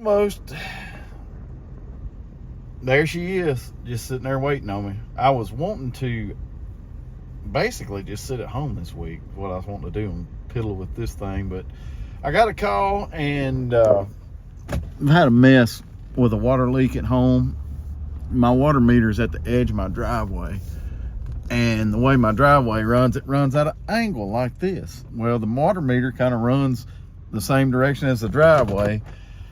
almost. There she is, just sitting there waiting on me. I was wanting to basically just sit at home this week, what I was wanting to do, and piddle with this thing, but I got a call, and I've had a mess with a water leak at home. My water meter is at the edge of my driveway, and the way my driveway runs, it runs at an angle like this. Well, the water meter kind of runs the same direction as the driveway,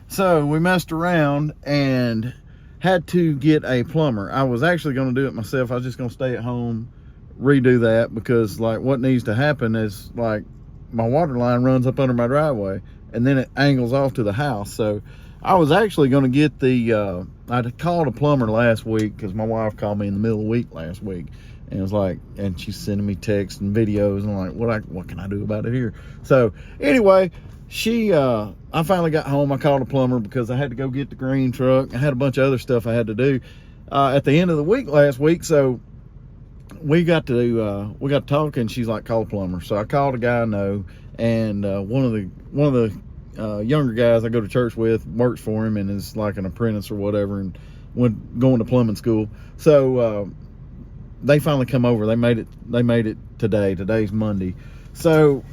so we messed around and had to get a plumber. I was actually going to do it myself. I was just going to stay at home, redo that, because like what needs to happen is like my water line runs up under my driveway and then it angles off to the house. So I was actually going to get the I called a plumber last week because my wife called me in the middle of the week last week, and it was like, and she's sending me texts and videos, and I'm like, what can I do about it here? So anyway, I finally got home. I called a plumber because I had to go get the green truck. I had a bunch of other stuff I had to do at the end of the week last week. So we got to talking. She's like, call a plumber. So I called a guy I know, and one of the younger guys I go to church with works for him and is like an apprentice or whatever, and going to plumbing school. So they finally come over. They made it today. Today's Monday. So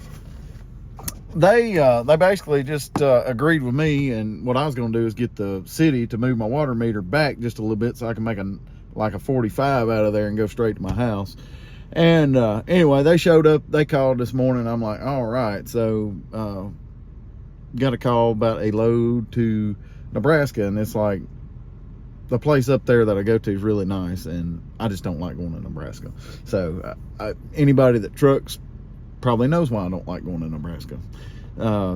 they basically just agreed with me, and what I was going to do is get the city to move my water meter back just a little bit so I can make a 45 out of there and go straight to my house. And anyway, they showed up. They called this morning. I'm like, all right. So got a call about a load to Nebraska, and it's like, the place up there that I go to is really nice, and I just don't like going to Nebraska. So anybody that trucks probably knows why I don't like going to Nebraska.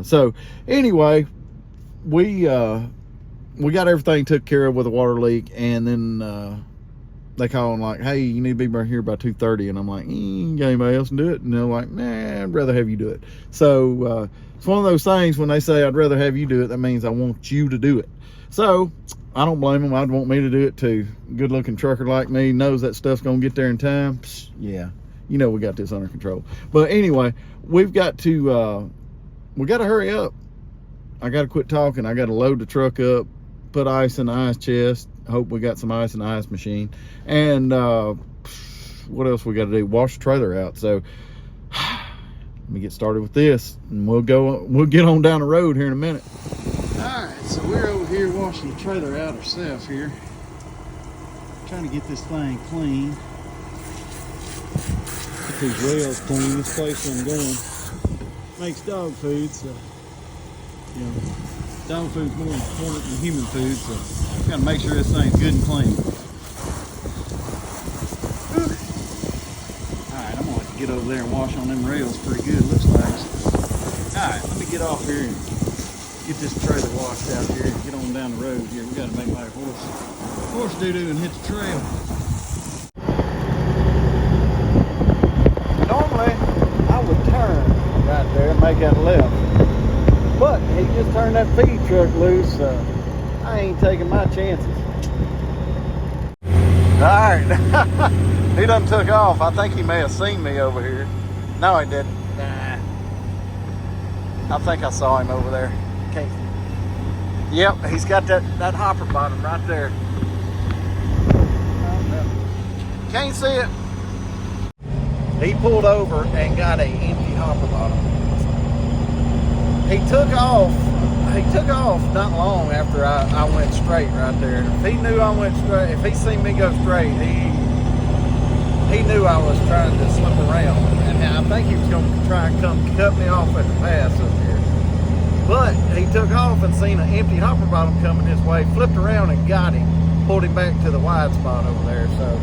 So anyway, we got everything took care of with a water leak, and then they call and like, hey, you need to be right here by 2:30, and I'm like, got anybody else to do it? And they're like, nah, I'd rather have you do it. So it's one of those things when they say I'd rather have you do it, that means I want you to do it. So I don't blame them. I'd want me to do it too. Good looking trucker like me knows that stuff's gonna get there in time. Psh, yeah, you know we got this under control. But anyway, we got to hurry up. I got to quit talking. I got to load the truck up, put ice in the ice chest. Hope we got some ice in the ice machine. And what else we got to do? Wash the trailer out. So let me get started with this, and we'll get on down the road here in a minute. All right, so we're over here washing the trailer out ourselves here, trying to get this thing clean. Get these rails clean. This place I'm going makes dog food, so you know, dog food's more important than human food, so gotta make sure this thing's good and clean. Alright, I'm gonna have to get over there and wash on them rails pretty good, looks like. Alright, let me get off here and get this trailer washed out here and get on down the road here. We gotta make my horse doo-doo and hit the trail. Normally, I would turn right there and make that left, but he just turned that feed truck loose, so I ain't taking my chances. Alright, he done took off. I think he may have seen me over here. No, he didn't. Nah, I think I saw him over there. Okay. Yep, he's got that hopper bottom right there. Can't see it. He pulled over and got an empty hopper bottom. He took off not long after I went straight right there. If he knew I went straight, if he seen me go straight, he knew I was trying to slip around. And I think he was going to try and come cut me off at the pass up here. But he took off and seen an empty hopper bottom coming his way, flipped around and got him, pulled him back to the wide spot over there. So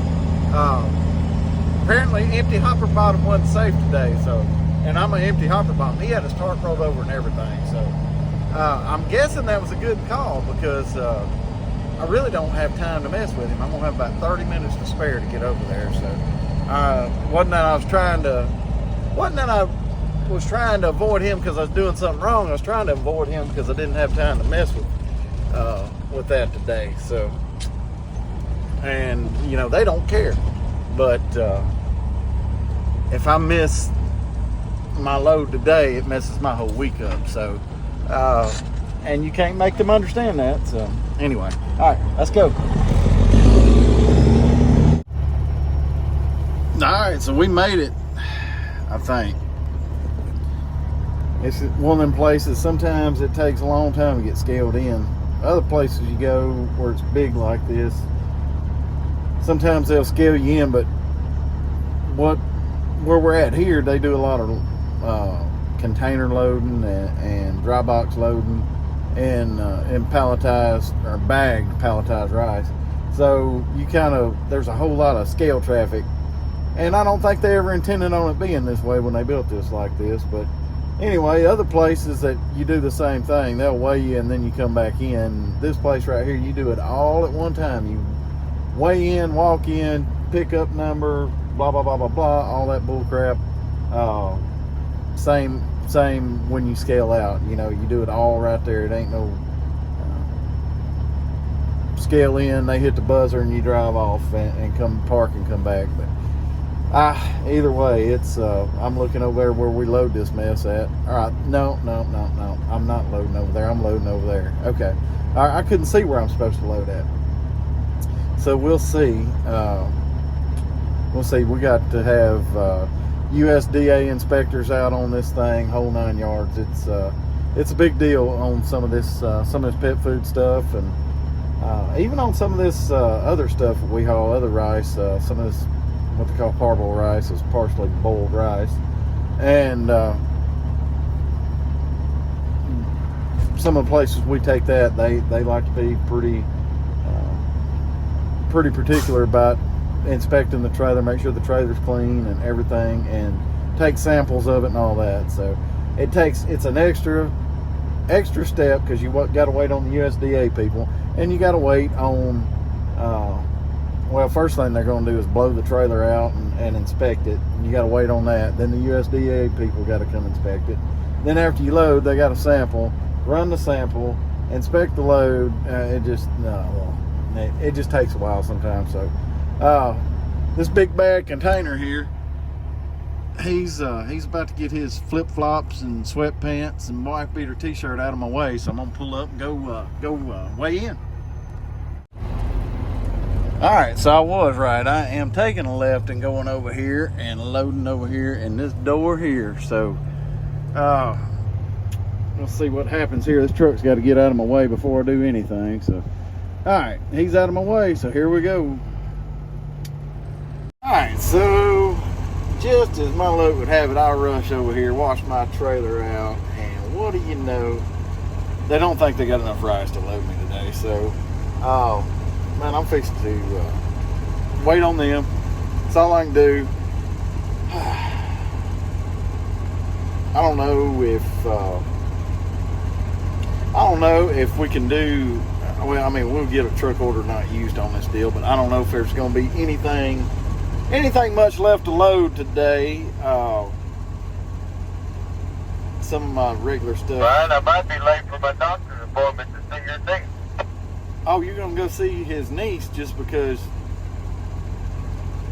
apparently empty hopper bottom wasn't safe today. So, and I'm an empty hopper bottom. He had his tarp rolled over and everything. So I'm guessing that was a good call, because I really don't have time to mess with him. I'm gonna have about 30 minutes to spare to get over there. So wasn't that I was trying to avoid him because I was doing something wrong. I was trying to avoid him because I didn't have time to mess with that today. So, and you know, they don't care. But if I miss my load today, it messes my whole week up. So and you can't make them understand that. So anyway, all right, let's go. All right, so we made it, I think. It's one of them places, sometimes it takes a long time to get scaled in. Other places you go where it's big like this, sometimes they'll scale you in, but where we're at here, they do a lot of container loading and dry box loading and palletized or bagged palletized rice. So you there's a whole lot of scale traffic, and I don't think they ever intended on it being this way when they built this like this. But anyway, other places that you do the same thing, they'll weigh you and then you come back in. This place right here, you do it all at one time. You weigh in, walk in, pick up number, blah blah blah blah blah, all that bull crap. Same when you scale out. You know, you do it all right there. It ain't no scale in, they hit the buzzer and you drive off and come park and come back. But either way, it's I'm looking over there where we load this mess at. All right, no, I'm not loading over there. I'm loading over there. Okay, all right, I couldn't see where I'm supposed to load at. So we'll see. We'll see. We got to have USDA inspectors out on this thing, whole 9 yards. It's a big deal on some of this pet food stuff, and even on some of this other stuff that we haul, other rice. Some of this, what they call parboiled rice, is partially boiled rice, and some of the places we take that, they like to be pretty particular about inspecting the trailer, make sure the trailer's clean and everything, and take samples of it and all that. So it's an extra step, because you got to wait on the USDA people, and you got to wait on well, first thing they're going to do is blow the trailer out and inspect it. You got to wait on that. Then the USDA people got to come inspect it. Then after you load, they got to sample, run the sample, inspect the load. It just takes a while sometimes. So this big bag container here, he's about to get his flip-flops and sweatpants and wife beater t-shirt out of my way, so I'm gonna pull up and go weigh in. All right, so I was right. I am taking a left and going over here and loading over here in this door here. So we'll see what happens here. This truck's got to get out of my way before I do anything. So all right, he's out of my way, so here we go. All right, so just as my luck would have it, I rush over here, wash my trailer out, and what do you know? They don't think they got enough rice to load me today. So man, I'm fixing to wait on them. That's all I can do. I don't know if we can do, well, I mean, we'll get a truck order not used on this deal, but I don't know if there's going to be anything much left to load today. Some of my regular stuff. Brian, I might be late for my doctor's appointment to see your niece. Oh, you're going to go see his niece just because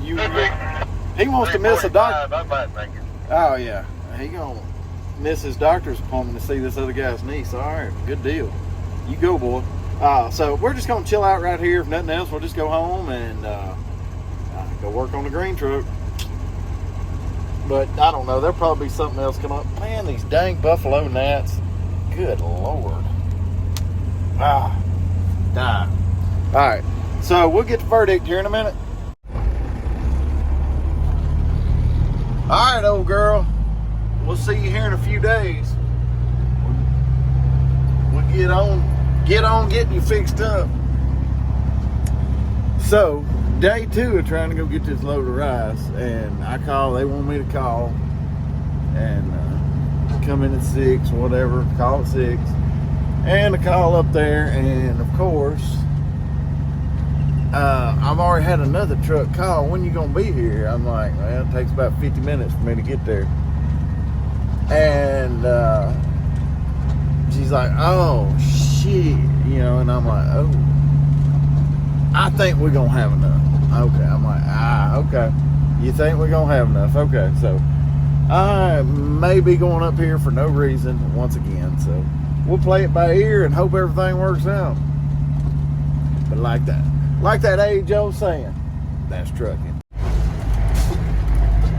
he wants to miss a doctor. I might make it. Oh, yeah. He going to miss his doctor's appointment to see this other guy's niece. All right, good deal. You go, boy. So we're just going to chill out right here. If nothing else, we'll just go home and go work on the green truck. But I don't know. There'll probably be something else come up. Man, these dang buffalo gnats. Good Lord. Die. All right. So we'll get the verdict here in a minute. All right, old girl. We'll see you here in a few days. We'll get on getting you fixed up. So, day 2 of trying to go get this load of rice, and they want me to call and come in at 6, whatever, call at 6, and I call up there, and of course, I've already had another truck call, when you gonna be here? I'm like, well, it takes about 50 minutes for me to get there. And she's like, oh shit, and I'm like, oh, I think we're gonna have enough. Okay, I'm like, okay, you think we're gonna have enough? Okay, so I may be going up here for no reason once again. So we'll play it by ear and hope everything works out. But like that age-old saying, that's trucking.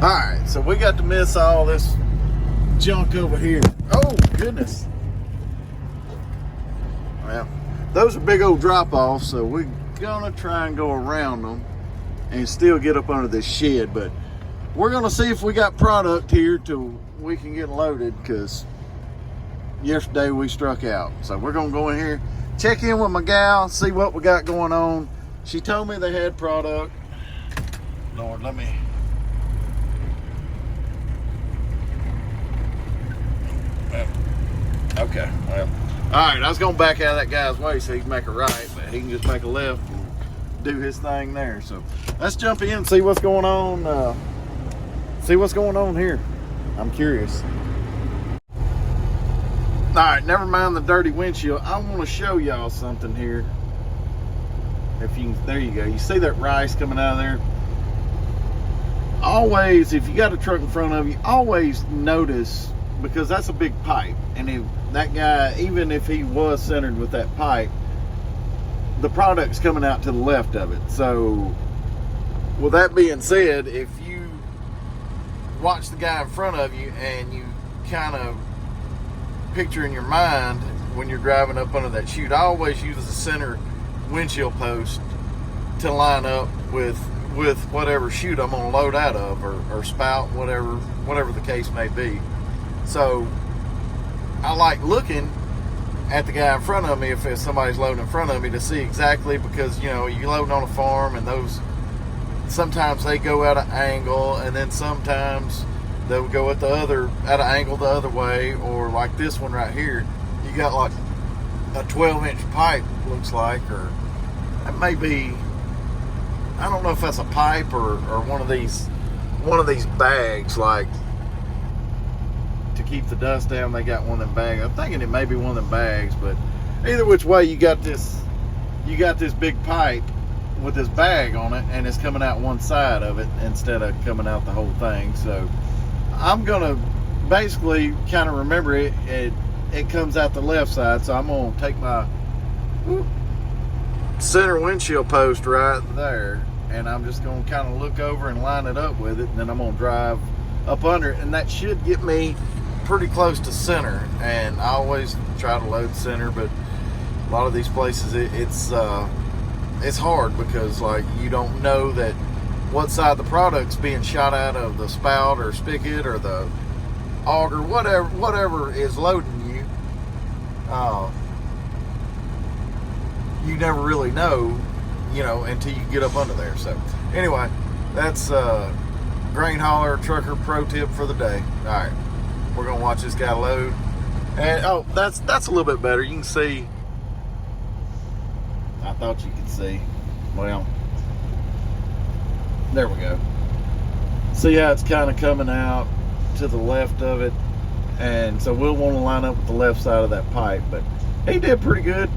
All right, so we got to miss all this junk over here. Oh, goodness. Well, those are big old drop-offs, so we're gonna try and go around them and still get up under this shed, but we're gonna see if we got product here till we can get loaded, because yesterday we struck out. So we're gonna go in here, check in with my gal, see what we got going on. She told me they had product. Lord, let me. Okay, well, all right, I was gonna back out of that guy's way so he can make a right, but he can just make a left and do his thing there. So let's jump in and see what's going on. Here. I'm curious. All right, never mind the dirty windshield. I want to show y'all something here. If you can, there you go. You see that rice coming out of there? Always, if you got a truck in front of you, always notice, because that's a big pipe, and if that guy, even if he was centered with that pipe, the product's coming out to the left of it. So with that being said, if you watch the guy in front of you and you kind of picture in your mind when you're driving up under that chute, I always use the center windshield post to line up with whatever chute I'm gonna load out of, or spout, whatever the case may be. So I like looking at the guy in front of me if somebody's loading in front of me to see exactly, because you know, you loading on a farm and those sometimes they go out of angle, and then sometimes they'll go at out of angle the other way, or like this one right here, you got like a 12-inch pipe, looks like, or it may be, I don't know if that's a pipe or one of these bags, like to keep the dust down. They got one of them bags. I'm thinking it may be one of them bags, but either which way, you got this big pipe with this bag on it, and it's coming out one side of it instead of coming out the whole thing. So I'm gonna basically kind of remember it comes out the left side, so I'm gonna take my center windshield post right there, and I'm just gonna kind of look over and line it up with it, and then I'm gonna drive up under it, and that should get me pretty close to center. And I always try to load center, but a lot of these places it's hard, because like you don't know that what side the product's being shot out of, the spout or spigot or the auger, whatever is loading you. You never really know, you know, until you get up under there. So anyway, that's grain hauler trucker pro tip for the day. All right, we're gonna watch this guy load, and oh, that's a little bit better. You can see. I thought you could see. Well, there we go. See how it's kind of coming out to the left of it, and so we'll want to line up with the left side of that pipe. But he did pretty good.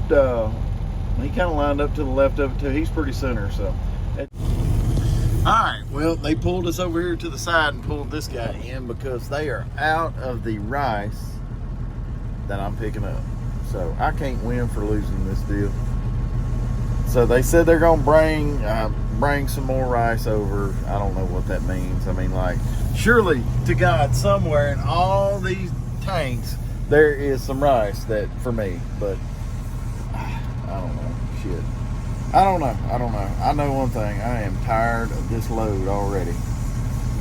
He kind of lined up to the left of it too. He's pretty center. So all right, well, they pulled us over here to the side and pulled this guy in, because they are out of the rice that I'm picking up. So I can't win for losing this deal. So they said they're gonna bring some more rice over. I don't know what that means. I mean, like, surely to God, somewhere in all these tanks there is some rice that for me, but I don't know. Shit. I don't know. I know one thing. I am tired of this load already.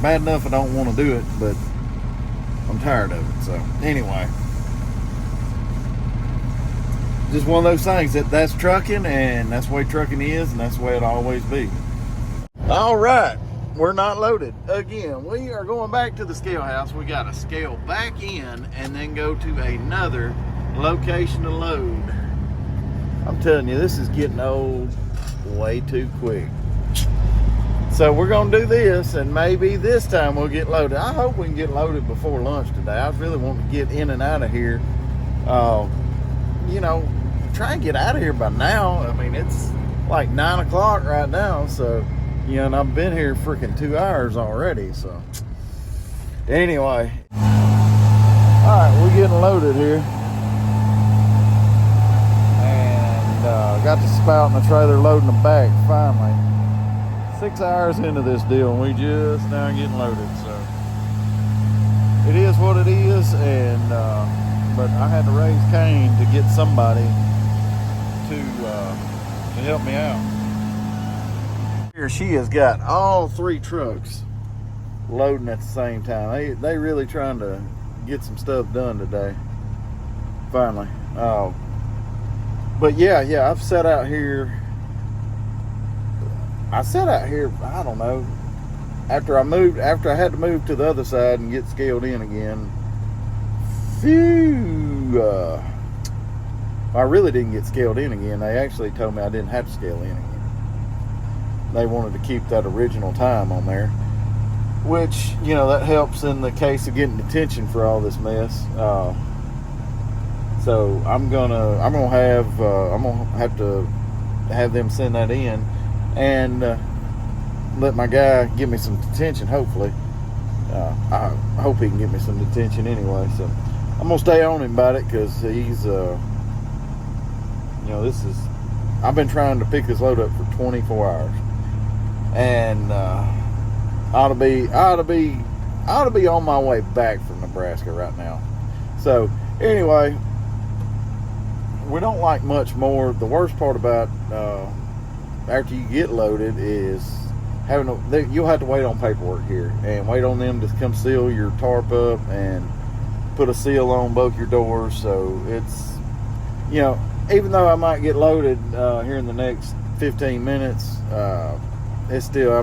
Bad enough I don't want to do it, but I'm tired of it. So anyway, just one of those things that's trucking, and that's the way trucking is, and that's the way it'll always be. All right, we're not loaded again. We are going back to the scale house. We got to scale back in and then go to another location to load. I'm telling you, this is getting old way too quick. So we're gonna do this, and maybe this time we'll get loaded. I hope we can get loaded before lunch today. I really want to get in and out of here. You know, try and get out of here by now. I mean, it's like 9 o'clock right now, so, you know, and I've been here freaking 2 hours already. So anyway, all right, we're getting loaded here. got the spout in the trailer loading them back finally. 6 hours into this deal and we just now getting loaded, so it is what it is. And but I had to raise Cain to get somebody to help me out. Here she has got all 3 trucks loading at the same time. They really trying to get some stuff done today. Finally. But yeah, I've sat out here. I don't know. After I had to move to the other side and get scaled in again. I really didn't get scaled in again. They actually told me I didn't have to scale in again. They wanted to keep that original time on there, which, that helps in the case of getting detention for all this mess. So I'm gonna have to have them send that in and let my guy give me some detention. Hopefully, I hope he can give me some detention anyway. So I'm gonna stay on him about it because he's, I've been trying to pick this load up for 24 hours, and ought to be on my way back from Nebraska right now. So anyway, we don't like much more. The worst part about after you get loaded is you'll have to wait on paperwork here and wait on them to come seal your tarp up and put a seal on both your doors. So it's, even though I might get loaded here in the next 15 minutes, I'm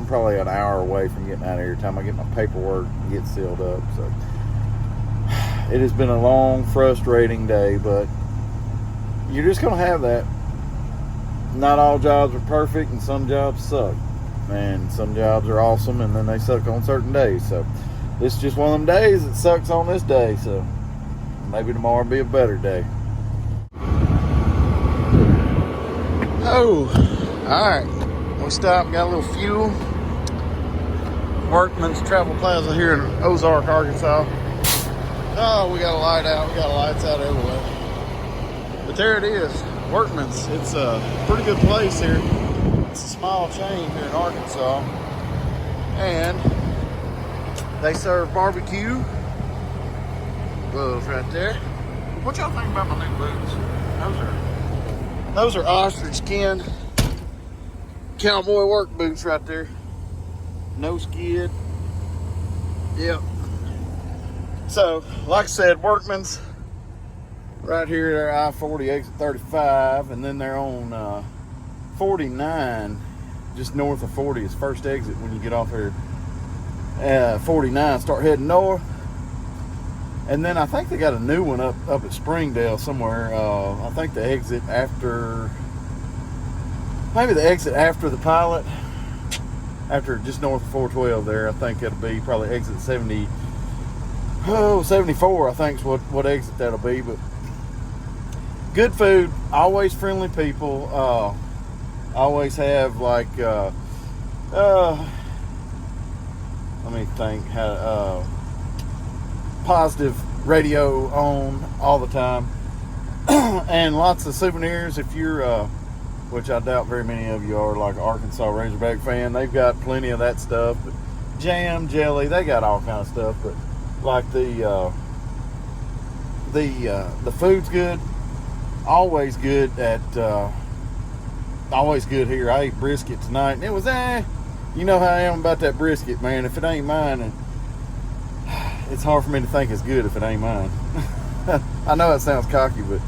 probably an hour away from getting out of here time I get my paperwork and get sealed up. So it has been a long, frustrating day, but you're just going to have that. Not all jobs are perfect, and some jobs suck. And some jobs are awesome, and then they suck on certain days. So this is just one of them days that sucks on this day. So maybe tomorrow will be a better day. Oh, all right. We stopped and got a little fuel. Workman's Travel Plaza here in Ozark, Arkansas. Oh, we got a light out. We got lights out everywhere. But there it is, Workman's. It's a pretty good place here. It's a small chain here in Arkansas. And they serve barbecue. Those right there. What y'all think about my new boots? Those are ostrich skin cowboy work boots right there. No skid. Yep. So, like I said, Workman's right here, they're I-40 exit 35, and then they're on 49, just north of 40 is first exit when you get off here. 49, start heading north. And then I think they got a new one up at Springdale somewhere. I think the exit after, maybe the exit after the Pilot, after just north of 412 there. I think it'll be probably exit 74, I think is what exit that'll be. But good food, always friendly people, always have like, let me think, positive radio on all the time. And lots of souvenirs. If you're, which I doubt very many of you are, like Arkansas Razorback fan, they've got plenty of that stuff. But jam, jelly, they got all kinds of stuff. But like the food's good. Always good always good here. I ate brisket tonight, and it was you know how I am about that brisket, man. If it ain't mine, and it's hard for me to think it's good if it ain't mine. I know that sounds cocky, but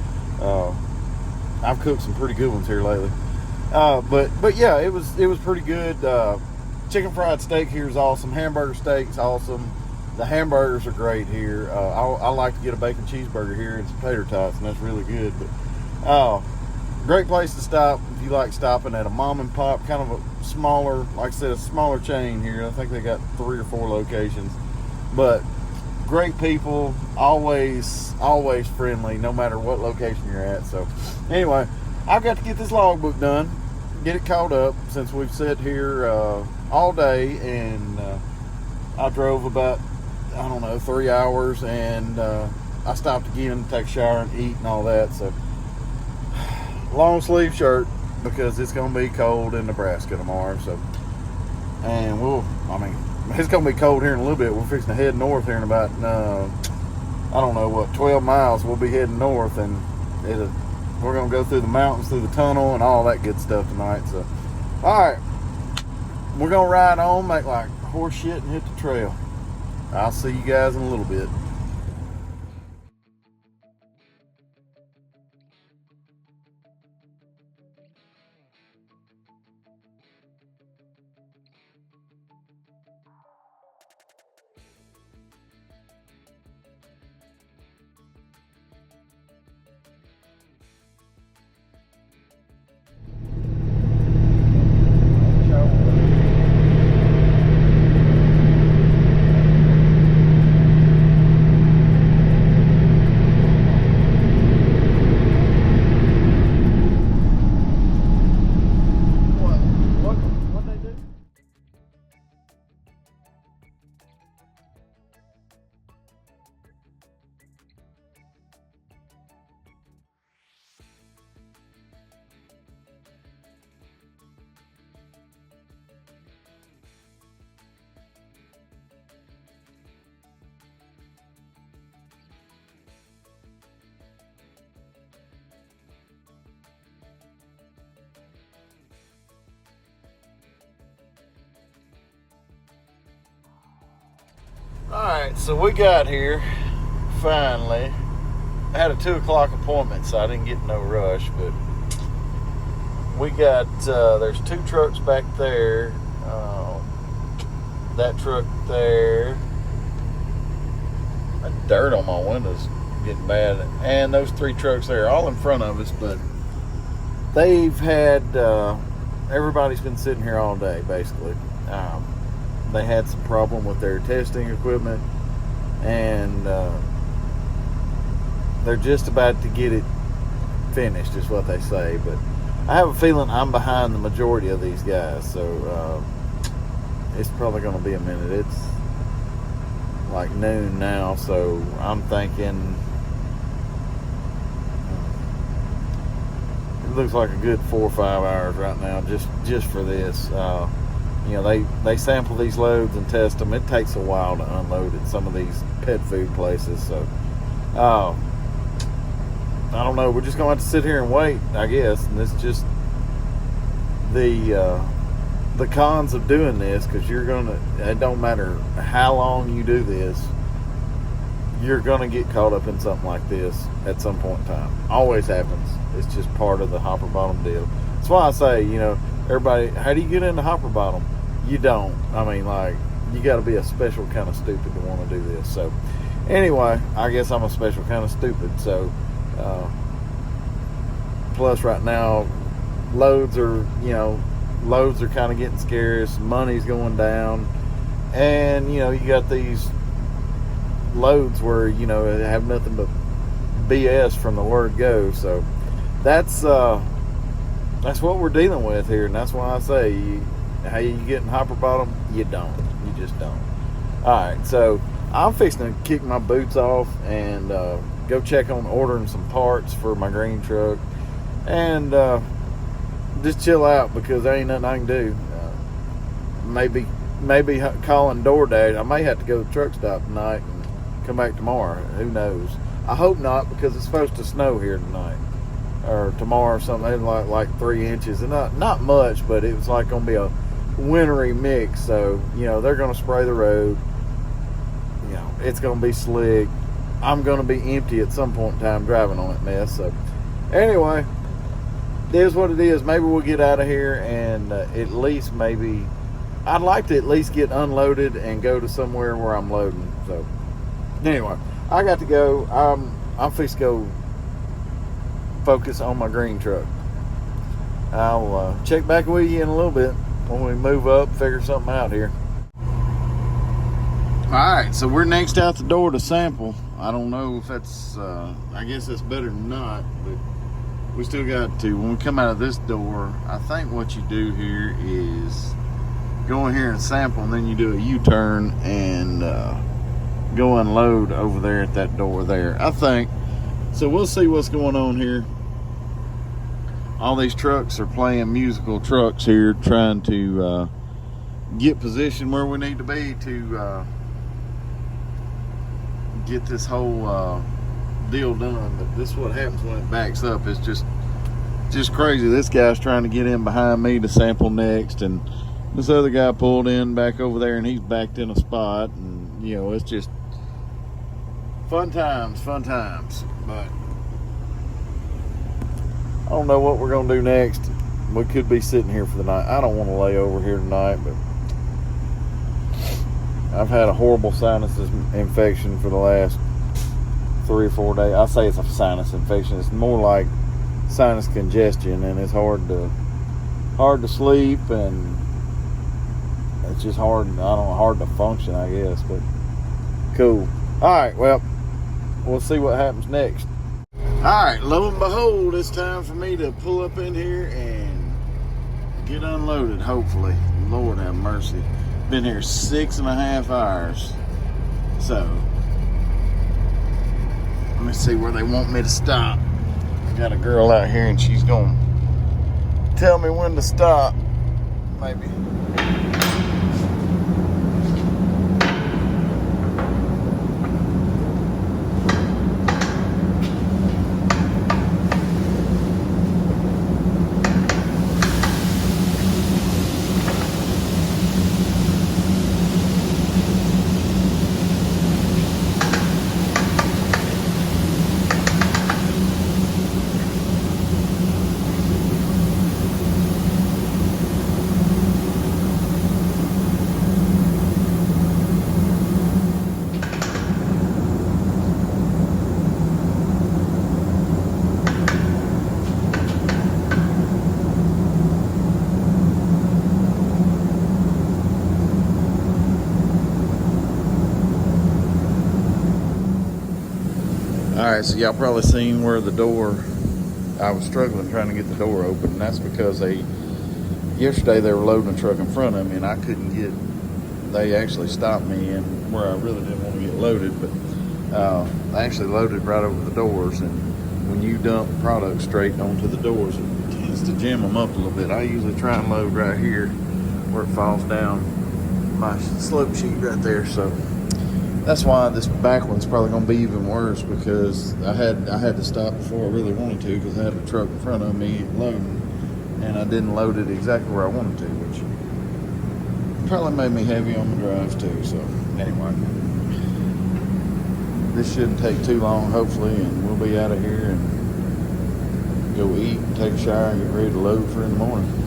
I've cooked some pretty good ones here lately. But yeah, it was pretty good. Chicken fried steak here is awesome. Hamburger steak's awesome. The hamburgers are great here. I like to get a bacon cheeseburger here and some tater tots, and that's really good. But great place to stop if you like stopping at a mom and pop, kind of a smaller, like I said, a smaller chain here. I think they got 3 or 4 locations, but great people, always friendly, no matter what location you're at. So anyway, I've got to get this logbook done, get it caught up, since we've sat here all day, and I drove about, 3 hours, and I stopped again to take a shower and eat and all that. So long sleeve shirt, because it's going to be cold in Nebraska tomorrow. So, and it's going to be cold here in a little bit. We're fixing to head north here in about, I don't know what, 12 miles. We'll be heading north, and we're going to go through the mountains, through the tunnel, and all that good stuff tonight. So, all right, we're going to ride on, make like horse shit, and hit the trail. I'll see you guys in a little bit. Alright, so we got here finally. I had a 2 o'clock appointment, so I didn't get no rush, but we got, there's 2 trucks back there. That truck there. That dirt on my windows getting bad. And those 3 trucks there, all in front of us, but they've had, everybody's been sitting here all day, basically. They had some problem with their testing equipment, and they're just about to get it finished, is what they say. But I have a feeling I'm behind the majority of these guys, so it's probably going to be a minute. It's like noon now, so I'm thinking it looks like a good 4 or 5 hours right now just for this. You know, they sample these loads and test them. It takes a while to unload at some of these pet food places. So, I don't know. We're just going to have to sit here and wait, I guess. And it's just the cons of doing this, because it don't matter how long you do this, you're going to get caught up in something like this at some point in time. Always happens. It's just part of the hopper bottom deal. That's why I say, you know, everybody, how do you get into hopper bottom? You don't. I mean, like, you got to be a special kind of stupid to want to do this. So, anyway, I guess I'm a special kind of stupid. So, plus right now, loads are kind of getting scarce. Money's going down. And, you know, you got these loads where, you know, have nothing but BS from the word go. So, that's what we're dealing with here, and that's why I say, how you get in hopper bottom? You don't. You just don't. All right, so I'm fixing to kick my boots off and go check on ordering some parts for my green truck, and just chill out, because there ain't nothing I can do. Maybe calling DoorDash. I may have to go to the truck stop tonight and come back tomorrow. Who knows? I hope not, because it's supposed to snow here tonight. Or tomorrow or something, like 3 inches, and not much, but it was like gonna be a wintry mix. So, you know, they're gonna spray the road. You know, it's gonna be slick. I'm gonna be empty at some point in time driving on that mess. So, anyway, it is what it is. Maybe we'll get out of here, and at least maybe I'd like to at least get unloaded and go to somewhere where I'm loading. So, anyway, I got to go. I'm fixed to go focus on my green truck. I'll check back with you in a little bit when we move up, figure something out here. Alright, so we're next out the door to sample. I don't know if that's, I guess that's better than not, but we still got to. When we come out of this door, I think what you do here is go in here and sample, and then you do a U-turn and go unload over there at that door there, I think. So we'll see what's going on here. all these trucks are playing musical trucks here, trying to get positioned where we need to be to get this whole deal done. But this is what happens when it backs up. It's just crazy. This guy's trying to get in behind me to sample next, and this other guy pulled in back over there, and he's backed in a spot, and you know, it's just fun times. But I don't know what we're gonna do next. We could be sitting here for the night. I don't want to lay over here tonight, but I've had a horrible sinus infection for the last 3 or 4 days. I say it's a sinus infection. It's more like sinus congestion, and it's hard to sleep, and it's just hard to function, I guess. But cool. All right, well, we'll see what happens next. All right, lo and behold, it's time for me to pull up in here and get unloaded, hopefully. Lord have mercy. Been here 6.5 hours. So let me see where they want me to stop. Got a girl out here, and she's gonna tell me when to stop. Maybe. Alright, so y'all probably seen where the door, I was struggling trying to get the door open, and that's because yesterday they were loading a truck in front of me, and I couldn't they actually stopped me in where I really didn't want to get loaded, but they actually loaded right over the doors, and when you dump product straight onto the doors, it tends to jam them up a little bit. I usually try and load right here where it falls down my slope sheet right there, so that's why this back one's probably going to be even worse, because I had to stop before I really wanted to, because I had a truck in front of me loading, and I didn't load it exactly where I wanted to, which probably made me heavy on the drive too. So anyway, this shouldn't take too long, hopefully, and we'll be out of here and go eat and take a shower and get ready to load for in the morning.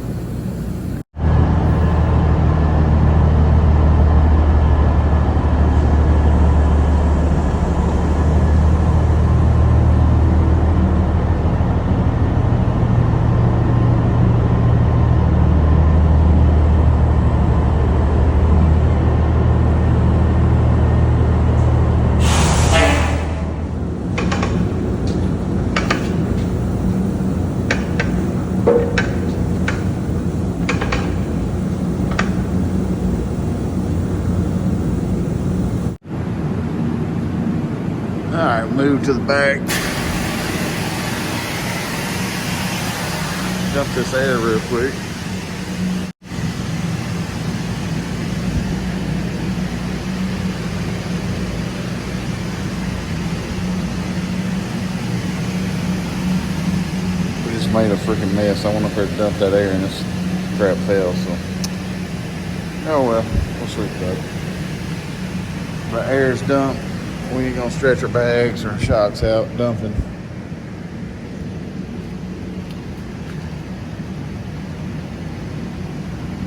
Alright, move to the back. Dump this air real quick. We just made a freaking mess. I went up there to dump that air, and this crap fell, so. Oh well, we'll sweep it up. The air's dumped. We ain't gonna stretch our bags or shocks out dumping.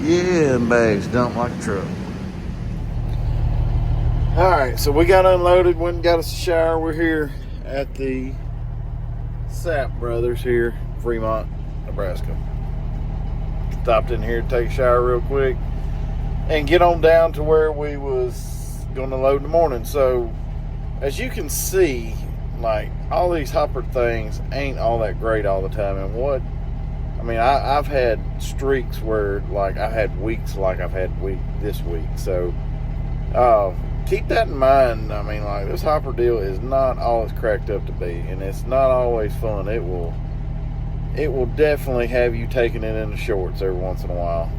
Yeah, and bags dumped like a truck. Alright, so we got unloaded, went and got us a shower. We're here at the Sapp Brothers here, Fremont, Nebraska. Stopped in here to take a shower real quick and get on down to where we was gonna load in the morning. So as you can see, like, all these hopper things ain't all that great all the time. And I've had streaks where, like, I had weeks like I've had this week. So keep that in mind. I mean, like, this hopper deal is not all it's cracked up to be, and it's not always fun. it will definitely have you taking it in the shorts every once in a while,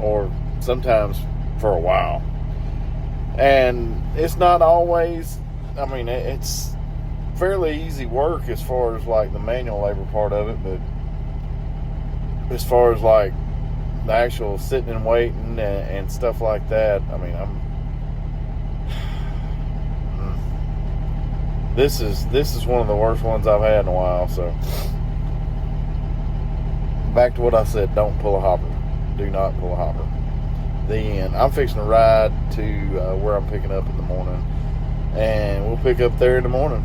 or sometimes for a while. And it's not always, I mean, it's fairly easy work as far as like the manual labor part of it, but as far as like the actual sitting and waiting and stuff like that, I mean, this is one of the worst ones I've had in a while. So back to what I said, don't pull a hopper. Do not pull a hopper. The end. I'm fixing to ride to where I'm picking up in the morning, and we'll pick up there in the morning.